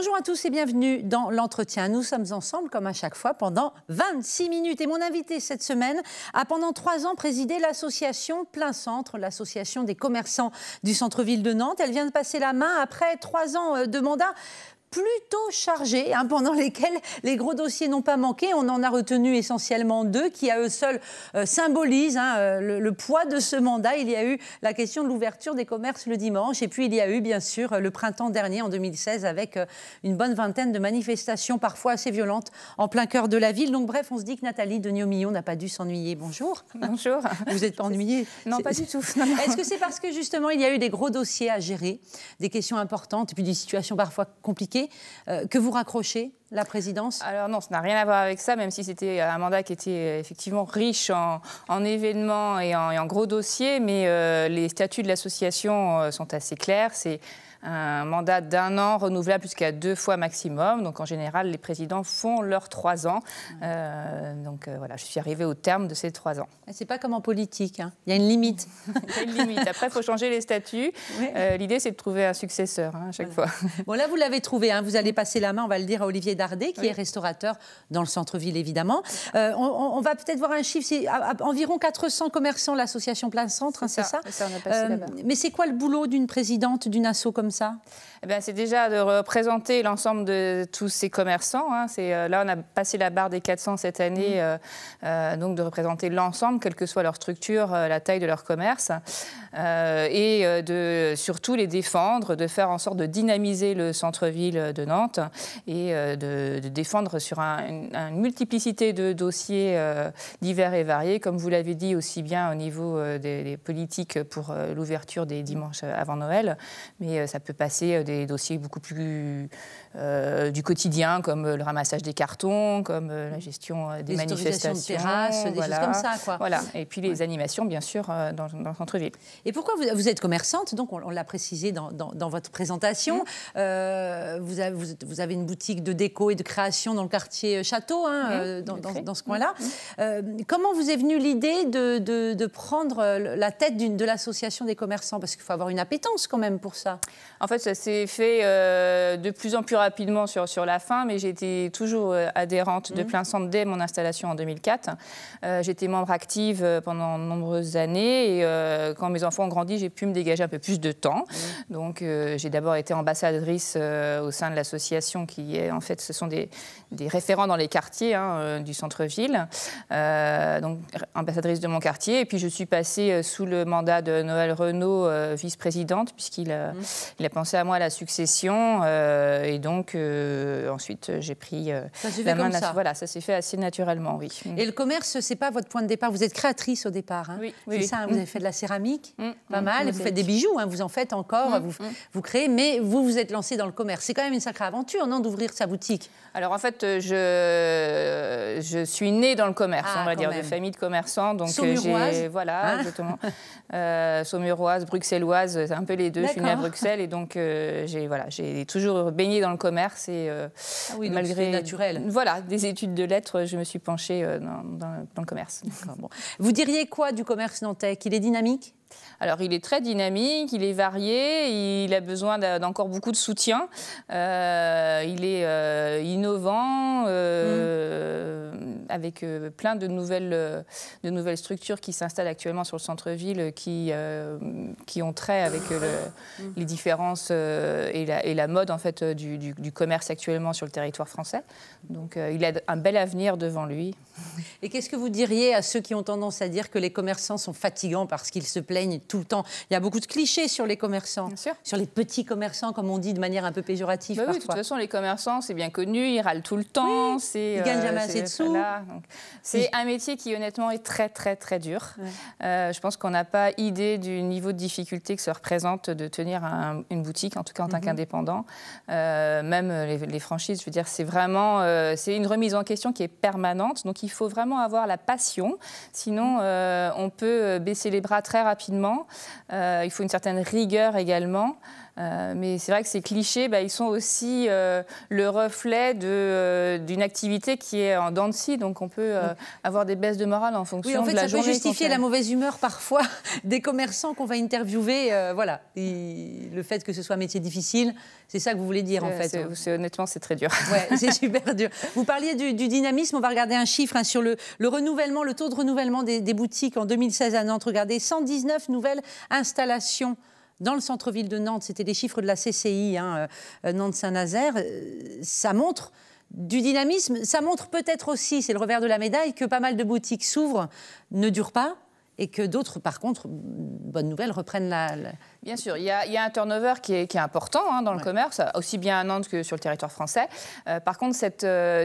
Bonjour à tous et bienvenue dans l'entretien. Nous sommes ensemble comme à chaque fois pendant 26 minutes. Et mon invité cette semaine a pendant 3 ans présidé l'association Plein Centre, l'association des commerçants du centre-ville de Nantes. Elle vient de passer la main après 3 ans de mandat plutôt chargés, pendant lesquels les gros dossiers n'ont pas manqué. On en a retenu essentiellement 2 qui, à eux seuls, symbolisent le poids de ce mandat. Il y a eu la question de l'ouverture des commerces le dimanche et puis il y a eu, bien sûr, le printemps dernier, en 2016, avec une bonne vingtaine de manifestations, parfois assez violentes, en plein cœur de la ville. Donc bref, on se dit que Nathalie Degnaud-Millon n'a pas dû s'ennuyer. Bonjour. Bonjour. Vous n'êtes pas ennuyée? Non, pas du tout. Est-ce que c'est parce que, justement, il y a eu des gros dossiers à gérer, des questions importantes et puis des situations parfois compliquées, que vous raccrochez la présidence? Alors non, ça n'a rien à voir avec ça, même si c'était un mandat qui était effectivement riche en événements et en gros dossiers, mais les statuts de l'association sont assez clairs. C'est un mandat d'1 an renouvelable jusqu'à 2 fois maximum. Donc en général, les présidents font leurs 3 ans. Voilà, je suis arrivée au terme de ces 3 ans. C'est pas comme en politique, hein. Il y a une limite. Il y a une limite. Après, il faut changer les statuts. Oui. L'idée, c'est de trouver un successeur à chaque fois. Bon, là, vous l'avez trouvé. Vous allez passer la main, on va le dire, à Olivier Dardet, qui est restaurateur dans le centre-ville, évidemment. On va peut-être voir un chiffre. C'est environ 400 commerçants, l'association Plein Centre, c'est ça? Ça, on a passé là-bas. Mais c'est quoi le boulot d'une présidente d'une asso comme ça? C'est déjà de représenter l'ensemble de tous ces commerçants. Là, on a passé la barre des 400 cette année, donc de représenter l'ensemble, quelle que soit leur structure, la taille de leur commerce, et de surtout les défendre, de faire en sorte de dynamiser le centre-ville de Nantes et de défendre sur une multiplicité de dossiers divers et variés, comme vous l'avez dit, aussi bien au niveau des politiques pour l'ouverture des dimanches avant Noël, mais ça peut passer des dossiers beaucoup plus du quotidien, comme le ramassage des cartons, comme la gestion des manifestations. De terrasses, des choses comme ça, quoi. Voilà. Et puis les animations, bien sûr, dans le centre-ville. Et pourquoi vous êtes commerçante, donc on l'a précisé dans votre présentation. Vous avez une boutique de déco et de création dans le quartier Château, dans ce coin-là. Comment vous est venue l'idée de prendre la tête de l'association des commerçants? Parce qu'il faut avoir une appétence quand même pour ça. En fait, ça s'est fait de plus en plus rapidement sur la fin, mais j'étais toujours adhérente de Plein Centre dès mon installation en 2004. J'étais membre active pendant de nombreuses années et quand mes enfants ont grandi, j'ai pu me dégager un peu plus de temps. Donc j'ai d'abord été ambassadrice au sein de l'association qui est, en fait, ce sont des référents dans les quartiers du centre-ville, donc ambassadrice de mon quartier. Et puis je suis passée sous le mandat de Noël Renaud, vice-présidente, puisqu'il a pensé à moi à la succession. Et donc ensuite j'ai pris la main. Voilà, ça s'est fait assez naturellement, oui. Et le commerce, c'est pas votre point de départ. Vous êtes créatrice au départ. Oui, c'est ça. Vous avez fait de la céramique, pas mal. Et vous faites des bijoux. Vous en faites encore. Vous créez. Mais vous êtes lancé dans le commerce. C'est quand même une sacrée aventure, non, d'ouvrir sa boutique? Alors en fait, je suis née dans le commerce, on va dire, de famille de commerçants. Donc Saumuroise. Voilà, exactement. Saumuroise, bruxelloise, c'est un peu les deux. Je suis née à Bruxelles et donc j'ai toujours baigné dans le commerce et malgré naturel. Voilà, des études de lettres, je me suis penchée dans le commerce. Bon. Vous diriez quoi du commerce nantais? Qu'il est dynamique? Alors, il est très dynamique, il est varié, il a besoin d'encore beaucoup de soutien. Il est innovant, avec plein de nouvelles structures qui s'installent actuellement sur le centre-ville, qui ont trait avec les différences et la mode en fait, du commerce actuellement sur le territoire français. Donc, il a un bel avenir devant lui. Et qu'est-ce que vous diriez à ceux qui ont tendance à dire que les commerçants sont fatigants parce qu'ils se plaignent tout le temps? Il y a beaucoup de clichés sur les commerçants, bien sûr. Sur les petits commerçants, comme on dit de manière un peu péjorative parfois. Oui, de toute façon, les commerçants, c'est bien connu, ils râlent tout le temps. Oui, ils gagnent jamais assez de sous. C'est un métier qui, honnêtement, est très, très, très dur. Je pense qu'on n'a pas idée du niveau de difficulté que ça représente de tenir une boutique, en tout cas en tant qu'indépendant. Même les franchises, je veux dire, c'est vraiment c'est une remise en question qui est permanente. Donc, il faut vraiment avoir la passion. Sinon, on peut baisser les bras très rapidement rapidement. Il faut une certaine rigueur également. Mais c'est vrai que ces clichés, ils sont aussi le reflet d'une activité qui est en dents de scie. Donc on peut avoir des baisses de morale en fonction de la journée. Ça peut justifier la mauvaise humeur parfois des commerçants qu'on va interviewer. Voilà. Et le fait que ce soit un métier difficile, c'est ça que vous voulez dire en fait. Honnêtement, c'est très dur. Ouais, c'est super dur. Vous parliez du dynamisme. On va regarder un chiffre sur le renouvellement, le taux de renouvellement des boutiques en 2016 à Nantes. Regardez, 119 nouvelles installations dans le centre-ville de Nantes. C'était les chiffres de la CCI, Nantes-Saint-Nazaire. Ça montre du dynamisme. Ça montre peut-être aussi, c'est le revers de la médaille, que pas mal de boutiques s'ouvrent, ne durent pas, et que d'autres, par contre, bonne nouvelle, reprennent la... Bien sûr, il y a un turnover qui est important dans le commerce, aussi bien à Nantes que sur le territoire français. Par contre, ce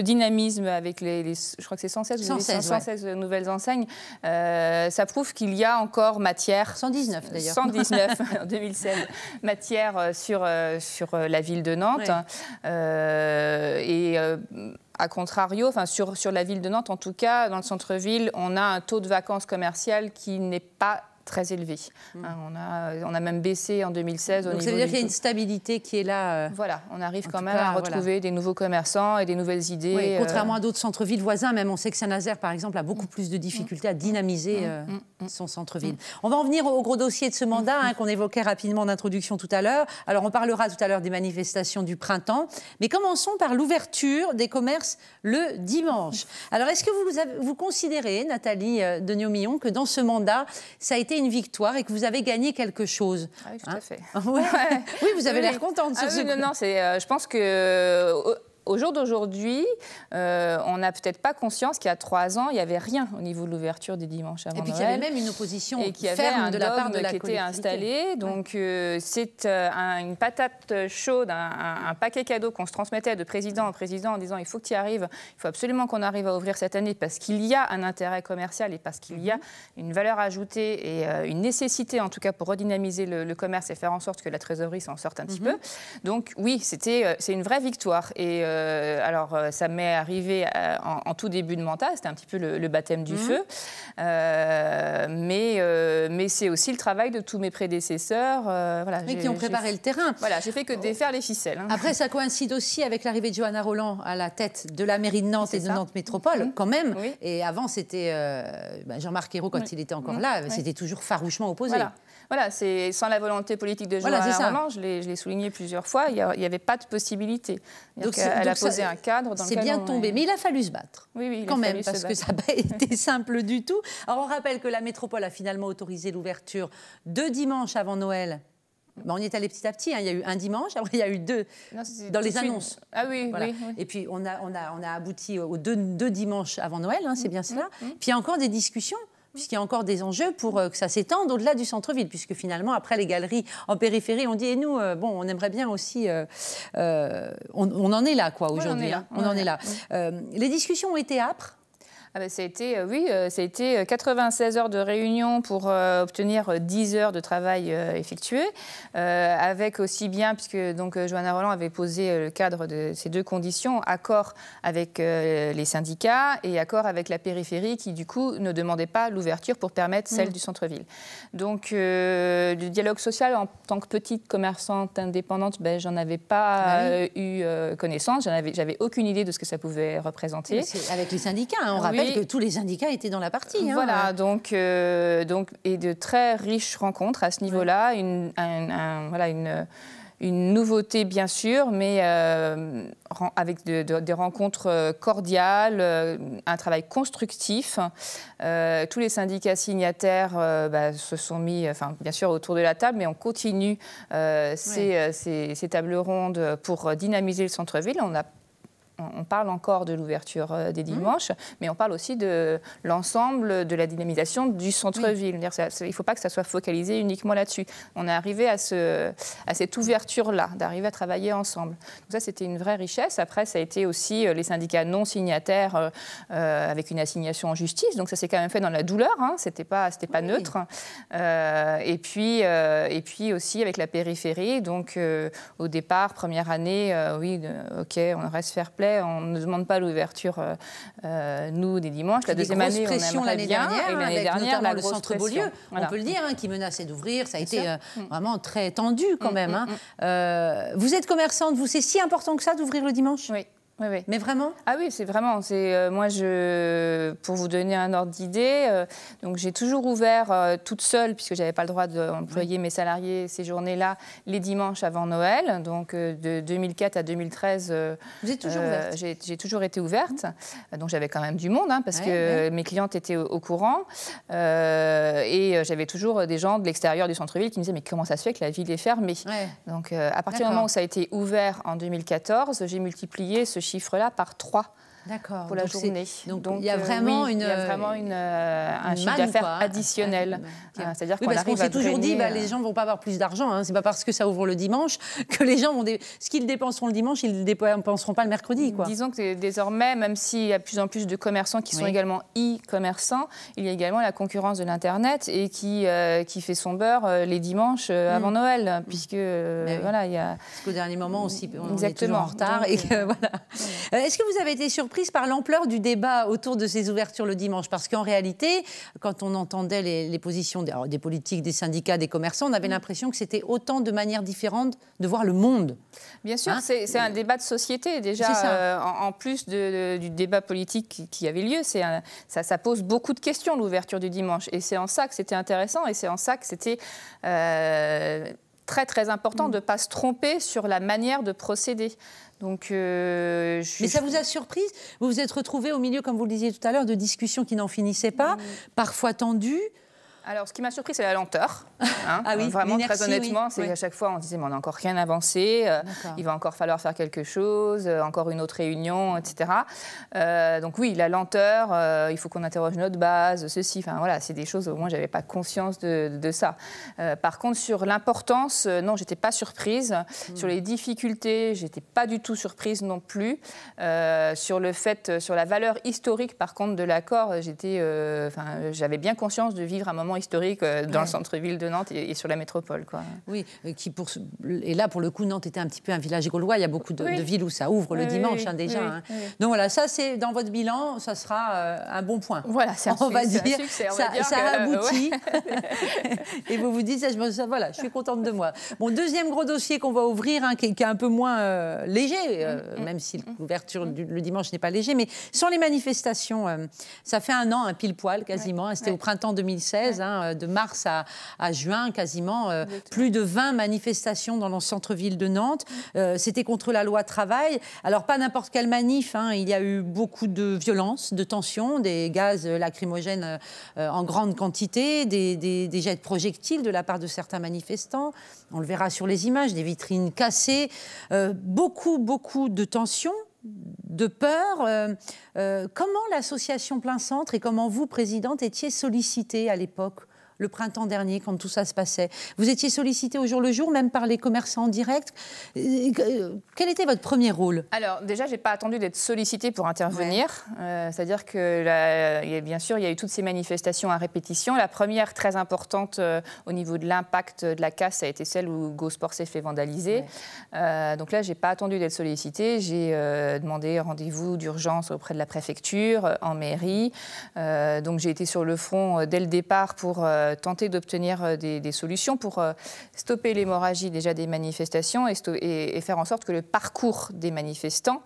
dynamisme avec je crois que c'est 116 nouvelles enseignes, ça prouve qu'il y a encore matière. 119 d'ailleurs. 119 en 2016, matière sur la ville de Nantes. Ouais. A contrario, sur la ville de Nantes, en tout cas, dans le centre-ville, on a un taux de vacances commerciales qui n'est pas très élevé. On a même baissé en 2016 au niveau. Donc ça veut dire qu'il y a une stabilité qui est là. Voilà, on arrive quand même à retrouver des nouveaux commerçants et des nouvelles idées. Oui, contrairement à d'autres centres-villes voisins, même on sait que Saint-Nazaire, par exemple, a beaucoup plus de difficultés à dynamiser son centre-ville. On va en venir au gros dossier de ce mandat qu'on évoquait rapidement en introduction tout à l'heure. Alors on parlera tout à l'heure des manifestations du printemps, mais commençons par l'ouverture des commerces le dimanche. Alors est-ce que vous considérez, Nathalie Degnaud-Millon, que dans ce mandat, ça a été une victoire et que vous avez gagné quelque chose? Ah oui, tout à fait. Oui, vous avez l'air contente sur ce coup. Non, je pense que... Au jour d'aujourd'hui, on n'a peut-être pas conscience qu'il y a 3 ans, il n'y avait rien au niveau de l'ouverture des dimanches avant Noël. Et puis qu'il y avait même une opposition ferme de la part de la collectivité. Qui était installé. Donc c'est une patate chaude, un paquet cadeau qu'on se transmettait de président en président en disant il faut que tu y arrives, il faut absolument qu'on arrive à ouvrir cette année parce qu'il y a un intérêt commercial et parce qu'il y a une valeur ajoutée et une nécessité en tout cas pour redynamiser le commerce et faire en sorte que la trésorerie s'en sorte un petit peu. Donc oui, c'est une vraie victoire. Et alors, ça m'est arrivé en tout début de mandat, c'était un petit peu le baptême du feu. Mais c'est aussi le travail de tous mes prédécesseurs. Voilà, qui ont préparé le terrain. Voilà, j'ai fait que défaire les ficelles. Après, ça coïncide aussi avec l'arrivée de Johanna Rolland à la tête de la mairie de Nantes et de Nantes Métropole, quand même. Oui. Et avant, c'était Jean-Marc Ayrault, quand il était encore là, c'était toujours farouchement opposé. Voilà, c'est sans la volonté politique de Johanna Rolland, je l'ai souligné plusieurs fois, il n'y avait pas de possibilité. Elle a posé un cadre dans lequel c'est bien tombé, mais il a fallu se battre. Oui, quand même, parce que ça n'a pas été simple du tout. Alors, on rappelle que la métropole a finalement autorisé l'ouverture 2 dimanches avant Noël. On y est allé petit à petit. Il y a eu un dimanche, après il y a eu 2 dans les annonces. Ah oui, voilà. Oui. Et puis on a abouti aux 2 dimanches avant Noël, c'est bien cela. Puis il y a encore des discussions, puisqu'il y a encore des enjeux pour que ça s'étende au-delà du centre-ville, puisque finalement, après les galeries en périphérie, on dit, et nous, on aimerait bien aussi... on en est là, quoi, aujourd'hui. On en est là. Les discussions ont été âpres. Ça a été 96 heures de réunion pour obtenir 10 heures de travail effectué, avec aussi bien, puisque donc, Johanna Rolland avait posé le cadre de ces 2 conditions, accord avec les syndicats et accord avec la périphérie qui, du coup, ne demandait pas l'ouverture pour permettre celle du centre-ville. Donc, du dialogue social, en tant que petite commerçante indépendante, j'en avais pas eu connaissance, j'avais aucune idée de ce que ça pouvait représenter. Avec les syndicats, on rappelle que tous les syndicats étaient dans la partie. Voilà, donc, et de très riches rencontres à ce niveau-là, une nouveauté bien sûr, mais avec des rencontres cordiales, un travail constructif. Tous les syndicats signataires se sont mis, bien sûr, autour de la table, mais on continue ces tables rondes pour dynamiser le centre-ville. On parle encore de l'ouverture des dimanches, mais on parle aussi de l'ensemble de la dynamisation du centre-ville. Il ne faut pas que ça soit focalisé uniquement là-dessus. On est arrivé à cette ouverture-là, d'arriver à travailler ensemble. Donc ça, c'était une vraie richesse. Après, ça a été aussi les syndicats non signataires avec une assignation en justice. Donc ça s'est quand même fait dans la douleur. C'était pas neutre. Et puis aussi avec la périphérie. Donc au départ, première année, OK, on reste fair play. on ne demande pas l'ouverture, nous, des dimanches. La deuxième année, on aimerait bien. Et l'année dernière, notamment le centre Beaulieu, voilà. On peut le dire, qui menaçait d'ouvrir. Ça a été vraiment très tendu quand même. Vous êtes commerçante, vous, c'est si important que ça d'ouvrir le dimanche? Oui. Oui, oui. Mais vraiment? Ah oui, c'est vraiment. Moi, pour vous donner un ordre d'idée, donc j'ai toujours ouvert toute seule, puisque je n'avais pas le droit d'employer mes salariés ces journées-là, les dimanches avant Noël. Donc de 2004 à 2013, vous êtes toujours ouverte? J'ai toujours été ouverte. Donc j'avais quand même du monde, parce que mes clientes étaient au courant. Et j'avais toujours des gens de l'extérieur du centre-ville qui me disaient « Mais comment ça se fait que la ville est fermée ?» Donc à partir du moment où ça a été ouvert en 2014, j'ai multiplié ce chiffre-là par 3 pour la journée. Donc il y a vraiment, un chiffre d'affaires additionnel. C'est-à-dire parce qu'on s'est toujours dit les gens ne vont pas avoir plus d'argent. Ce n'est pas parce que ça ouvre le dimanche que les gens vont... Ce qu'ils dépenseront le dimanche, ils ne le dépenseront pas le mercredi. Disons que désormais, même s'il y a de plus en plus de commerçants qui sont également e-commerçants, il y a également la concurrence de l'Internet et qui fait son beurre les dimanches avant Noël. Puisque voilà, il y a... Parce qu'au dernier moment aussi, on est toujours en retard. Est-ce que vous avez été surprise par l'ampleur du débat autour de ces ouvertures le dimanche? Parce qu'en réalité, quand on entendait les positions des politiques, des syndicats, des commerçants, on avait l'impression que c'était autant de manières différentes de voir le monde. Bien sûr, c'est un débat de société déjà. En plus du débat politique qui avait lieu, ça pose beaucoup de questions, l'ouverture du dimanche. Et c'est en ça que c'était intéressant et c'est en ça que c'était... très très important de ne pas se tromper sur la manière de procéder. Donc, Mais ça vous a surprise? Vous vous êtes retrouvée au milieu, comme vous le disiez tout à l'heure, de discussions qui n'en finissaient pas, parfois tendues. Alors, ce qui m'a surpris, c'est la lenteur. Vraiment, très honnêtement, c'est qu'à chaque fois, on disait, mais on n'a encore rien avancé, il va encore falloir faire quelque chose, encore une autre réunion, etc. Donc oui, la lenteur, il faut qu'on interroge notre base, ceci, enfin voilà, c'est des choses où moi, je n'avais pas conscience de ça. Par contre, sur l'importance, non, je n'étais pas surprise. Sur les difficultés, je n'étais pas du tout surprise non plus. Sur la valeur historique, par contre, de l'accord, j'avais bien conscience de vivre un moment historique dans le centre-ville de Nantes et sur la métropole. Oui, et là, pour le coup, Nantes était un petit peu un village gaulois. Il y a beaucoup de villes où ça ouvre le dimanche déjà. Donc voilà, ça, c'est dans votre bilan, ça sera un bon point. Voilà, ça aboutit. Et vous vous dites, voilà, je suis contente de moi. Bon, deuxième gros dossier qu'on va ouvrir, qui est un peu moins léger, même si l'ouverture le dimanche n'est pas léger, mais sont les manifestations. Ça fait un an, pile poil quasiment. C'était au printemps 2016. De mars à juin, quasiment, plus de 20 manifestations dans le centre-ville de Nantes. C'était contre la loi travail. Alors, pas n'importe quelle manif. Il y a eu beaucoup de violence, de tensions, des gaz lacrymogènes en grande quantité, des jets de projectiles de la part de certains manifestants. On le verra sur les images, des vitrines cassées. Beaucoup de tensions, de peur. Comment l'association Plein Centre et comment vous, présidente, étiez sollicitée à l'époque, le printemps dernier, quand tout ça se passait? Vous étiez sollicitée au jour le jour, même par les commerçants en direct. Quel était votre premier rôle? Alors, déjà, je n'ai pas attendu d'être sollicitée pour intervenir. C'est-à-dire que, bien sûr, il y a eu toutes ces manifestations à répétition. La première, très importante au niveau de l'impact de la casse, ça a été celle où GoSport s'est fait vandaliser. Donc là, je n'ai pas attendu d'être sollicitée. J'ai demandé rendez-vous d'urgence auprès de la préfecture, en mairie. Donc j'ai été sur le front dès le départ pour tenter d'obtenir des solutions pour stopper l'hémorragie déjà des manifestations et faire en sorte que le parcours des manifestants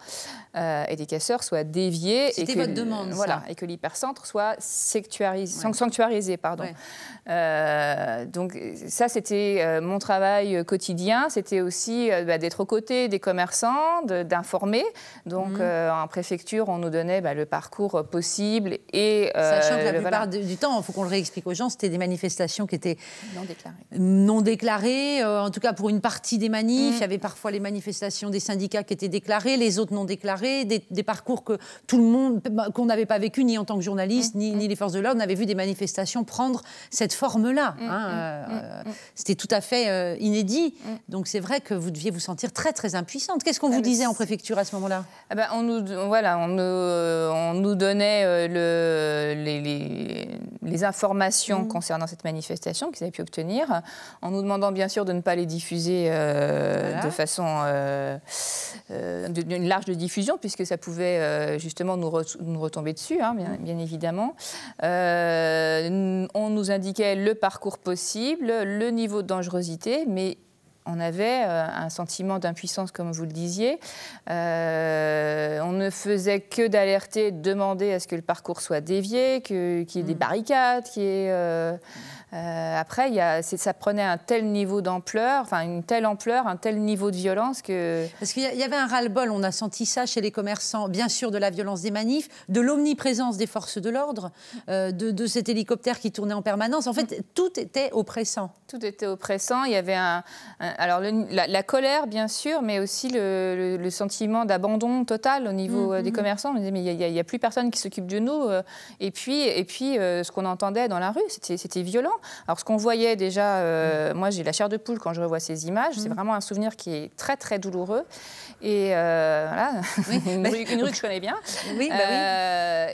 et des casseurs soit dévié. C'était votre demande, voilà, et que l'hypercentre soit sanctuarisé. Donc ça, c'était mon travail quotidien. C'était aussi d'être aux côtés des commerçants, d'informer. Donc en préfecture, on nous donnait le parcours possible. Sachant que la plupart du temps, il faut qu'on le réexplique aux gens, c'était des manifestations qui étaient non déclarées. En tout cas, pour une partie des manifs, il y avait parfois les manifestations des syndicats qui étaient déclarées, les autres non déclarées, des parcours que tout le monde, qu'on n'avait pas vécu ni en tant que journaliste, ni les forces de l'ordre, n'avaient vu des manifestations prendre cette forme-là. C'était tout à fait inédit. Donc c'est vrai que vous deviez vous sentir très très impuissante. Qu'est-ce qu'on vous disait en préfecture à ce moment-là? On nous donnait les informations concernant cette manifestation qu'ils avaient pu obtenir, en nous demandant bien sûr de ne pas les diffuser de façon d'une large diffusion, division, puisque ça pouvait justement nous retomber dessus, hein, bien évidemment. On nous indiquait le parcours possible, le niveau de dangerosité, mais on avait un sentiment d'impuissance, comme vous le disiez. On ne faisait que d'alerter, de demander à ce que le parcours soit dévié, qu'il y ait des barricades, qu'il y ait... après, ça prenait un tel niveau d'ampleur, enfin une telle ampleur, un tel niveau de violence que... Parce qu'il y avait un ras-le-bol, on a senti ça chez les commerçants, bien sûr de la violence des manifs, de l'omniprésence des forces de l'ordre, de cet hélicoptère qui tournait en permanence. En fait, tout était oppressant. Tout était oppressant. Il y avait alors la colère, bien sûr, mais aussi le sentiment d'abandon total au niveau des commerçants. On disait, mais il n'y a plus personne qui s'occupe de nous. Et puis ce qu'on entendait dans la rue, c'était violent. Alors, ce qu'on voyait déjà, moi, j'ai la chair de poule quand je revois ces images. C'est vraiment un souvenir qui est très, très douloureux. Et voilà, une rue que je connais bien. Oui,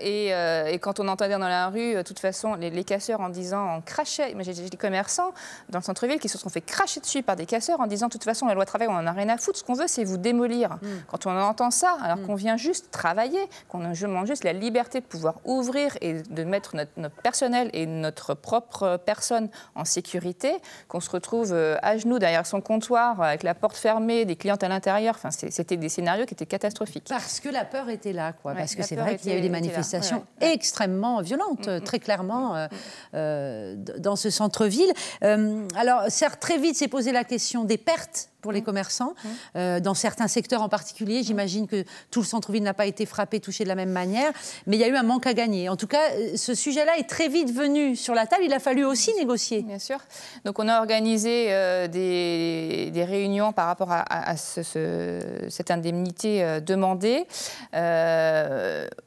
et quand on entendait dans la rue, de toute façon, les casseurs en disant, on crachait. J'ai des commerçants dans le centre-ville qui se sont fait cracher dessus par des casseurs en disant, de toute façon, la loi travail, on n'en a rien à foutre. Ce qu'on veut, c'est vous démolir. Quand on entend ça, alors qu'on vient juste travailler, qu'on demande juste la liberté de pouvoir ouvrir et de mettre notre personnel et notre propre personne en sécurité, qu'on se retrouve à genoux derrière son comptoir avec la porte fermée, des clientes à l'intérieur. Enfin, c'était des scénarios qui étaient catastrophiques. Parce que la peur était là, quoi. Parce que c'est vrai qu'il y a eu des manifestations extrêmement violentes, très clairement, dans ce centre-ville. Alors, certes, très vite s'est posé la question des pertes pour les commerçants, dans certains secteurs en particulier. J'imagine que tout le centre-ville n'a pas été frappé, touché de la même manière, mais il y a eu un manque à gagner. En tout cas, ce sujet-là est très vite venu sur la table. Il a fallu aussi négocier. Bien sûr. Donc, on a organisé des réunions par rapport à cette indemnité demandée.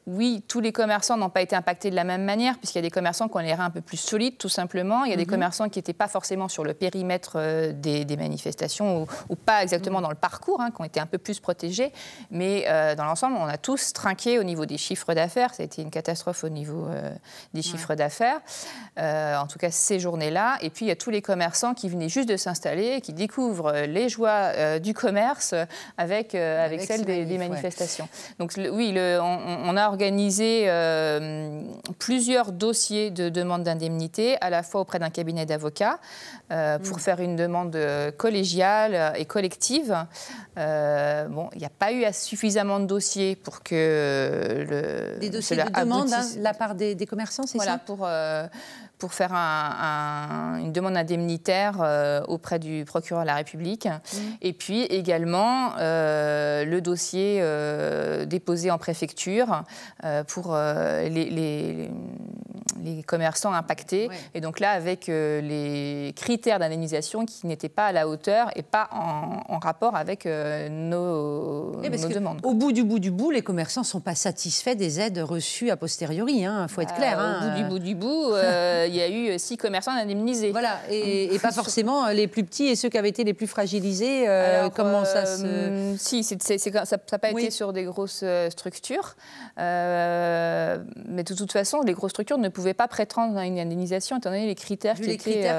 Oui, tous les commerçants n'ont pas été impactés de la même manière, puisqu'il y a des commerçants qui ont les reins un peu plus solides, tout simplement. Il y a des commerçants qui n'étaient pas forcément sur le périmètre des manifestations ou pas exactement dans le parcours, qui ont été un peu plus protégés. Mais dans l'ensemble, on a tous trinqué au niveau des chiffres d'affaires. Ça a été une catastrophe au niveau des chiffres d'affaires, en tout cas ces journées-là. Et puis, il y a tous les commerçants qui venaient juste de s'installer, qui découvrent les joies du commerce avec celles des manifestations. Donc oui, on a organisé plusieurs dossiers de demande d'indemnité, à la fois auprès d'un cabinet d'avocats, pour faire une demande collégiale et collective. Bon, il n'y a pas eu suffisamment de dossiers pour que des dossiers de demande de la part des commerçants, c'est ça ? Voilà, pour faire une demande indemnitaire auprès du procureur de la République. Et puis également le dossier déposé en préfecture pour les commerçants impactés. Ouais. Et donc là, avec les critères d'indemnisation qui n'étaient pas à la hauteur et pas en rapport avec nos demandes. Au bout du bout, les commerçants ne sont pas satisfaits des aides reçues a posteriori. Il faut être clair. Au bout du bout, il y a eu 6 commerçants indemnisés. Voilà, et pas forcément les plus petits et ceux qui avaient été les plus fragilisés. Comment ça se... Si, ça n'a pas été sur des grosses structures. Mais de toute façon, les grosses structures ne pouvaient pas prétendre à une indemnisation étant donné les critères qui étaient...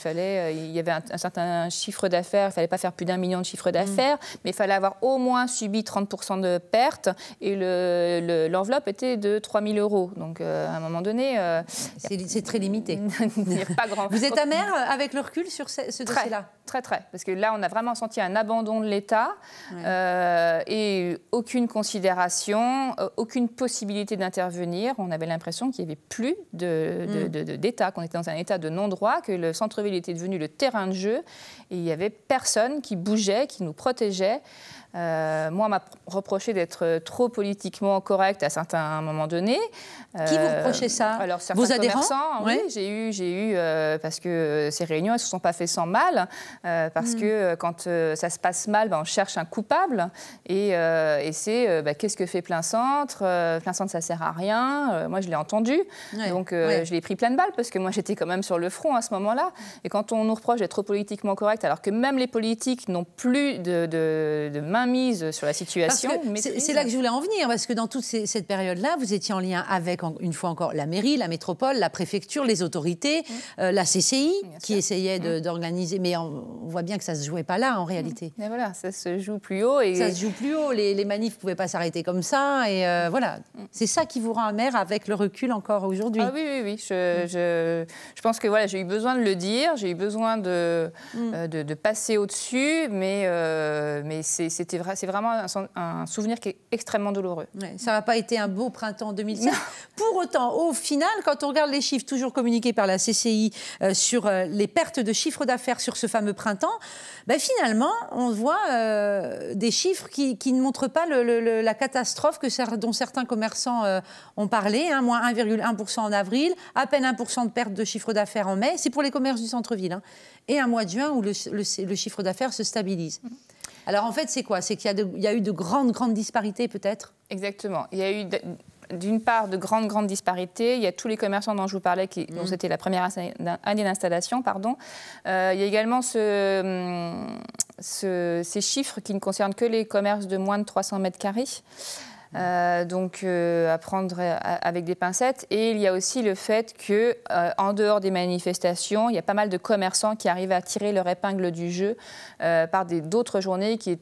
Voilà, il y avait un certain chiffre d'affaires, il ne fallait pas faire plus d'1 million de chiffre d'affaires, mais il fallait avoir au moins subi 30% de pertes et l'enveloppe était de 3 000 €. Donc à un moment donné... c'est très limité. Il n'y a pas grand-chose. Vous êtes amère avec le recul sur ce dossier-là ? Très. Parce que là, on a vraiment senti un abandon de l'État et aucune considération, aucune possibilité d'intervenir. On avait l'impression qu'il n'y avait plus d'État, qu'on était dans un État de non-droit, que le centre-ville était devenu le terrain de jeu et il n'y avait personne qui bougeait, qui nous protégeait. Moi, on m'a reproché d'être trop politiquement correcte à certains moments donnés. Qui vous reprochait ça ? Alors, certains commerçants, oui, j'ai eu parce que ces réunions, elles ne se sont pas faites sans mal, parce que quand ça se passe mal, on cherche un coupable, et c'est qu'est-ce que fait Plein Centre ? Plein Centre, ça ne sert à rien. Moi, je l'ai entendu, donc je l'ai pris plein de balles, parce que moi, j'étais quand même sur le front à ce moment-là. Et quand on nous reproche d'être trop politiquement correct, alors que même les politiques n'ont plus de main mainmise sur la situation. C'est là que je voulais en venir, parce que dans toute cette période-là, vous étiez en lien avec, une fois encore, la mairie, la métropole, la préfecture, les autorités, la CCI, qui essayait d'organiser. Mais on voit bien que ça ne se jouait pas là, en réalité. Mais voilà, ça se joue plus haut. Ça se joue plus haut. Les manifs ne pouvaient pas s'arrêter comme ça. Et voilà. C'est ça qui vous rend amer avec le recul encore aujourd'hui. Ah oui. Je pense que voilà, j'ai eu besoin de le dire, j'ai eu besoin de passer au-dessus, mais c'est vraiment un souvenir qui est extrêmement douloureux. Ouais, ça n'a pas été un beau printemps 2007. Pour autant, au final, quand on regarde les chiffres toujours communiqués par la CCI sur les pertes de chiffre d'affaires sur ce fameux printemps, finalement, on voit des chiffres qui ne montrent pas la catastrophe dont certains commerçants ont parlé, hein, moins 1,1% en avril, à peine 1% de perte de chiffre d'affaires en mai. C'est pour les commerces du centre-ville. Hein, et un mois de juin où le chiffre d'affaires se stabilise. Alors en fait, c'est quoi? C'est qu'il y a eu de grandes disparités peut-être? Exactement. Il y a eu d'une part de grandes disparités. Il y a tous les commerçants dont je vous parlais, dont c'était la première année d'installation. Pardon. Il y a également ces chiffres qui ne concernent que les commerces de moins de 300 mètres carrés. Donc à prendre avec des pincettes. Et il y a aussi le fait qu'en dehors des manifestations, il y a pas mal de commerçants qui arrivaient à tirer leur épingle du jeu par d'autres journées qui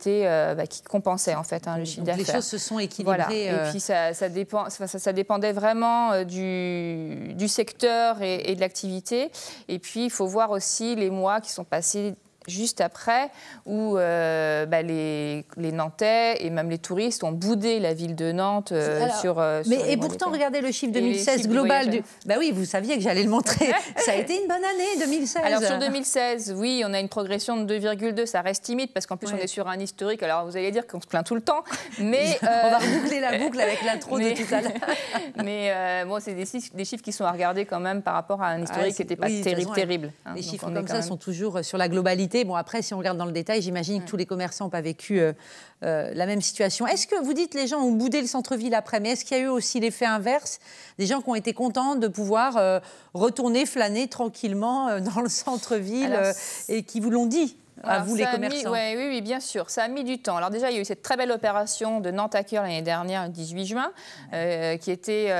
compensaient en fait le chiffre d'affaires. Les choses se sont équilibrées. Voilà. Et puis ça dépendait vraiment du secteur et de l'activité. Et puis il faut voir aussi les mois qui sont passés juste après, où les Nantais et même les touristes ont boudé la ville de Nantes et pourtant, regardez le chiffre 2016 global. Oui, vous saviez que j'allais le montrer. Ça a été une bonne année, 2016. Alors sur 2016, oui, on a une progression de 2,2. Ça reste timide parce qu'en plus, on est sur un historique. Alors vous allez dire qu'on se plaint tout le temps. Mais on va reboucler la boucle avec l'intro de tout à l'heure. Mais c'est des chiffres qui sont à regarder quand même par rapport à un historique qui n'était pas terrible. Hein, les chiffres comme ça sont toujours sur la globalité. Bon, après, si on regarde dans le détail, j'imagine que tous les commerçants n'ont pas vécu la même situation. Est-ce que vous dites les gens ont boudé le centre-ville après, mais est-ce qu'il y a eu aussi l'effet inverse? Des gens qui ont été contents de pouvoir retourner flâner tranquillement dans le centre-ville et qui vous l'ont dit? À vous, les commerçants. Oui, bien sûr. Ça a mis du temps. Alors déjà, il y a eu cette très belle opération de Nantes à Cœur l'année dernière, le 18 juin, qui était...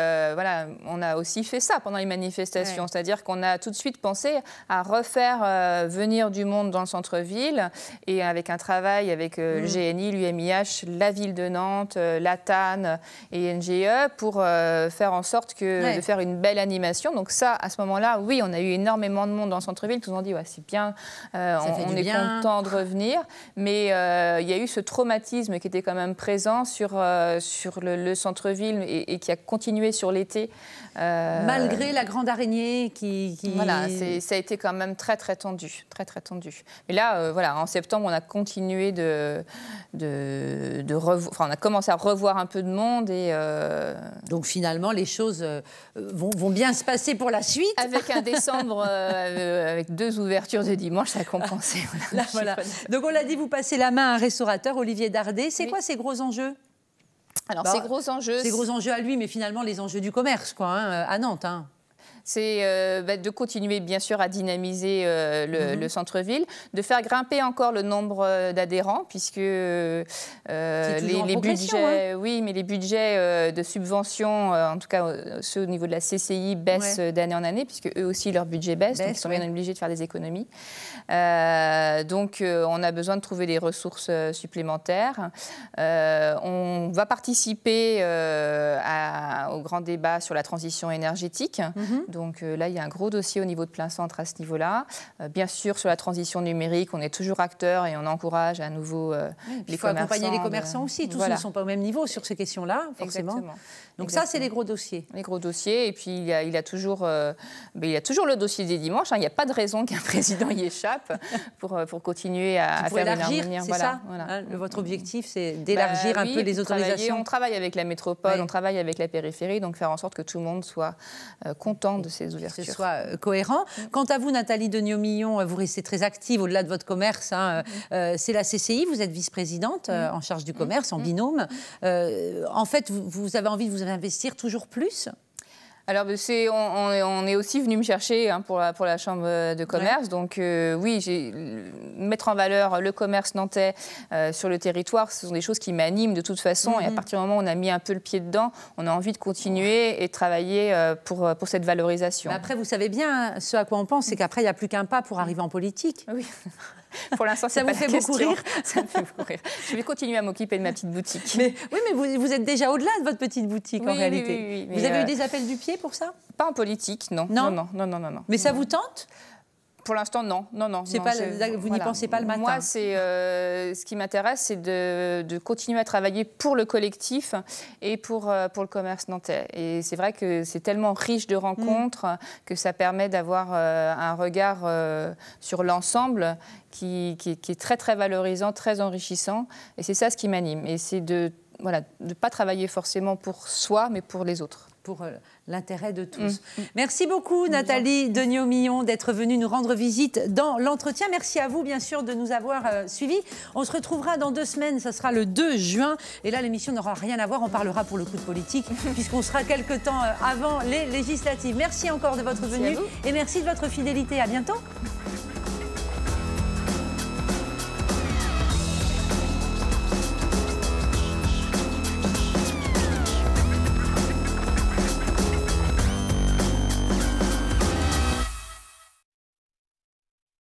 on a aussi fait ça pendant les manifestations. C'est-à-dire qu'on a tout de suite pensé à refaire venir du monde dans le centre-ville et avec un travail avec le GNI, l'UMIH, la ville de Nantes, la TAN et NGE pour faire en sorte de faire une belle animation. Donc ça, à ce moment-là, oui, on a eu énormément de monde dans le centre-ville. Tout le monde dit, c'est bien, on est content de revenir, mais il y a eu ce traumatisme qui était quand même présent sur le centre-ville et qui a continué sur l'été. Malgré la grande araignée qui... Voilà, ça a été quand même très tendu, très tendu. Mais là, en septembre, on a continué on a commencé à revoir un peu de monde et... Donc finalement, les choses vont bien se passer pour la suite. Avec un décembre, avec 2 ouvertures de dimanche, ça a compensé. Voilà. Donc on l'a dit, vous passez la main à un restaurateur, Olivier Dardet. C'est quoi ces gros enjeux? Alors ces gros enjeux... Ces gros enjeux à lui, mais finalement les enjeux du commerce, à Nantes. Hein. C'est de continuer, bien sûr, à dynamiser le centre-ville, de faire grimper encore le nombre d'adhérents, puisque les budgets, mais les budgets de subvention, en tout cas ceux au niveau de la CCI, baissent d'année en année, puisque eux aussi leur budget baisse, donc ils sont bien obligés de faire des économies. Donc on a besoin de trouver des ressources supplémentaires. On va participer au grand débat sur la transition énergétique. Donc là, il y a un gros dossier au niveau de plein centre à ce niveau-là. Bien sûr, sur la transition numérique, on est toujours acteur et on encourage à nouveau les commerçants. Il faut accompagner les commerçants aussi. Tous ne sont pas au même niveau sur ces questions-là, forcément. Exactement. Donc ça, c'est les gros dossiers. Les gros dossiers. Et puis, il y a toujours le dossier des dimanches. Hein. Il n'y a pas de raison qu'un président y échappe pour continuer à faire élargir, c'est ça. Hein, votre objectif, c'est d'élargir un peu les autorisations. On travaille avec la métropole, on travaille avec la périphérie, donc faire en sorte que tout le monde soit content de ces ouvertures. Que ce soit cohérent. Quant à vous, Nathalie Deniau-Millon, vous restez très active au-delà de votre commerce. Hein. C'est la CCI, vous êtes vice-présidente en charge du commerce, en binôme. En fait, vous avez envie de vous investir toujours plus ? Alors, on est aussi venu me chercher hein, pour la Chambre de commerce. Ouais. Donc, oui, mettre en valeur le commerce nantais sur le territoire, ce sont des choses qui m'animent de toute façon. Et à partir du moment où on a mis un peu le pied dedans, on a envie de continuer et de travailler pour cette valorisation. Mais après, vous savez bien, ce à quoi on pense, c'est qu'après, il n'y a plus qu'un pas pour arriver en politique. Oui. Pour l'instant, ça vous fait beaucoup rire. Ça me fait beaucoup rire. Je vais continuer à m'occuper de ma petite boutique. Oui, mais vous êtes déjà au-delà de votre petite boutique, en réalité. Oui, vous avez eu des appels du pied pour ça? Pas en politique, non. Non. Mais ça vous tente? Pour l'instant, non. Vous n'y pensez pas le matin? Moi, ce qui m'intéresse, c'est de continuer à travailler pour le collectif et pour le commerce nantais. Et c'est vrai que c'est tellement riche de rencontres que ça permet d'avoir un regard sur l'ensemble qui est très, très valorisant, très enrichissant. Et c'est ça ce qui m'anime. Et c'est de ne pas travailler forcément pour soi, mais pour les autres. Pour l'intérêt de tous. Merci beaucoup Nathalie Degnaud-Millon d'être venue nous rendre visite dans l'entretien. Merci à vous bien sûr de nous avoir suivis. On se retrouvera dans 2 semaines, ça sera le 2 juin. Et là l'émission n'aura rien à voir, on parlera pour le coup de politique puisqu'on sera quelques temps avant les législatives. Merci encore de votre venue et merci de votre fidélité. À bientôt.